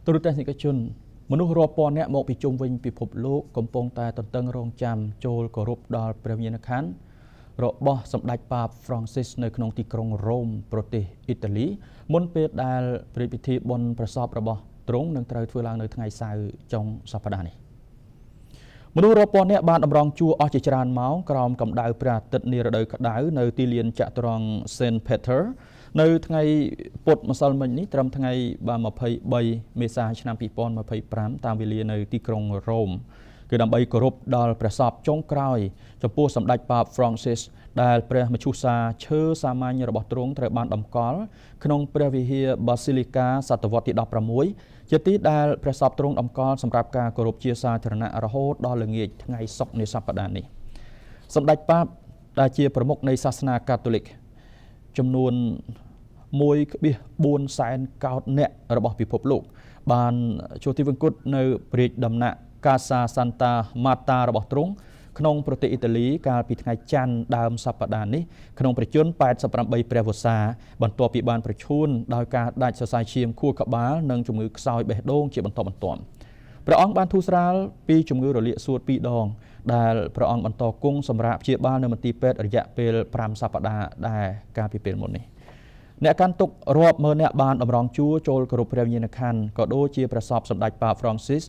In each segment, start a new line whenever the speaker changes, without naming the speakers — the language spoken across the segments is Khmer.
ទូរទស្សនិកជនមនុស្សរាប់ពាន់នាក់មកពីជុំវិញពិភពលោកកំពុងតែទន្ទឹងរង់ចាំចូលគោរពដល់ព្រះវិញ្ញាណក្ខន្ធរបស់សម្ដេចប៉ាប Francis នៅក្នុងទីក្រុងរ៉ូមប្រទេសអ៊ីតាលីមុនពេលដែលព្រះពិធីបុណ្យប្រសពរបស់ទ្រង់នឹងត្រូវធ្វើឡើងនៅថ្ងៃសៅរ៍ចុងសប្តាហ៍នេះមនុស្សរាប់ពាន់នាក់បានតម្រង់ជួរអស់ជាច្រើនម៉ោងក្រោមកម្ដៅព្រះអាទិត្យនារដូវក្តៅនៅទីលានចតុរង្គ Saint Peter នៅថ្ងៃពុធម្សិលមិញនេះត្រឹមថ្ងៃ23មេសាឆ្នាំ2025តាមវេលានៅទីក្រុងរ៉ូមគឺដើម្បីគោរពដល់ព្រះសពចុងក្រោយចំពោះសម្ដេចប៉ាប Francis ដែលព្រះមឈូសាឈើសាមញ្ញរបស់ទ្រង់ត្រូវបានតម្កល់ក្នុងព្រះវិហារ Basilica សតវត្សទី16ជាទីដែលព្រះសពទ្រង់តម្កល់សម្រាប់ការគោរពជាសាធារណៈរហូតដល់ល្ងាចថ្ងៃសុក្រនៃសប្តាហ៍នេះសម្ដេចប៉ាបដែលជាប្រមុខនៃសាសនាកាតូលិកចំនួន1.4 សែនកោដអ្នករបស់ពិភពលោកបានចូលទីវង្គតនៅព្រះរាជដំណាក់ Casa Santa Marta របស់ទ្រង់ក្នុងប្រទេសអ៊ីតាលីកាលពីថ្ងៃច័ន្ទដើមសប្តាហ៍នេះក្នុងប្រជជន88ព្រះវស្សាបន្ទាប់ពីបានប្រឈួនដោយការដាច់សរសៃឈាមខួរក្បាលនិងជំងឺខ្សោយបេះដូងជាបន្តបន្ទាប់ព្រះអង្គបានធូរស្រាលពីជំងឺរលាកសួត2ដងដែលព្រះអង្គបន្តគង់សម្រាប់ព្យាបាលនៅមន្ទីរពេទ្យរយៈពេល5សប្តាហ៍ដែរកាលពីពេលមុននេះអ្នកកាន់ទុក្ខរាប់ម៉ឺនអ្នកបានតម្រង់ជួរចូលគោរពព្រះវិញ្ញាណក្ខន្ធក៏ដូចជាព្រះសពសម្ដេចប៉ាប Francis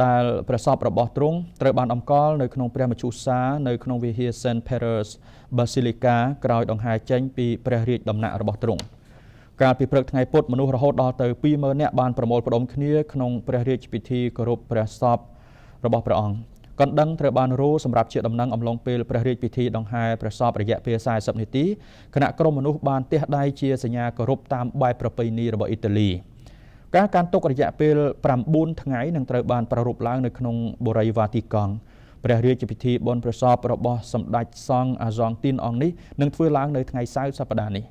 ដែលព្រះសពរបស់ទ្រង់ត្រូវបានតម្កល់នៅក្នុងព្រះមឈូសានៅក្នុងវិហារ Saint Peter's Basilica ក្រោយដង្ហែចេញពីព្រះរាជដំណាក់របស់ទ្រង់កាលពីព្រឹកថ្ងៃពុធមនុស្សរហូតដល់ទៅ 20,000 នាក់បានប្រមូលផ្ដុំគ្នាក្នុងព្រះរាជពិធីគោរពព្រះសពរបស់ព្រះអង្គកណ្ដឹងត្រូវបានរោសម្រាប់ជាដំណឹងអំឡុងពេលព្រះរាជពិធីដង្ហែព្រះសពរយៈពេល40នាទីគណៈក្រុមមនុស្សបានទះដៃជាសញ្ញាគោរពតាមបែបប្រពៃណីរបស់អ៊ីតាលីការកាន់ទុក្ខរយៈពេល9ថ្ងៃនឹងត្រូវបានប្រារព្ធឡើងនៅក្នុងបុរីវ៉ាទីកង់ព្រះរាជពិធីបុណ្យប្រសពរបស់សម្ដេចសង្ឃអាហ្សង់ទីនអង្គនេះនឹងធ្វើឡើងនៅថ្ងៃសៅរ៍សប្តាហ៍នេះ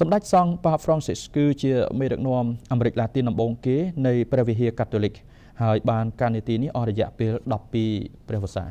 សម្ដេចសង្ឃប៉ាប Francis គឺជាមេដឹកនាំអាមេរិកឡាទីនដំបូងគេនៃព្រះវិហារកាតូលិកហើយបានកាន់នីតិនេះអស់រយៈពេល12ព្រះវស្សា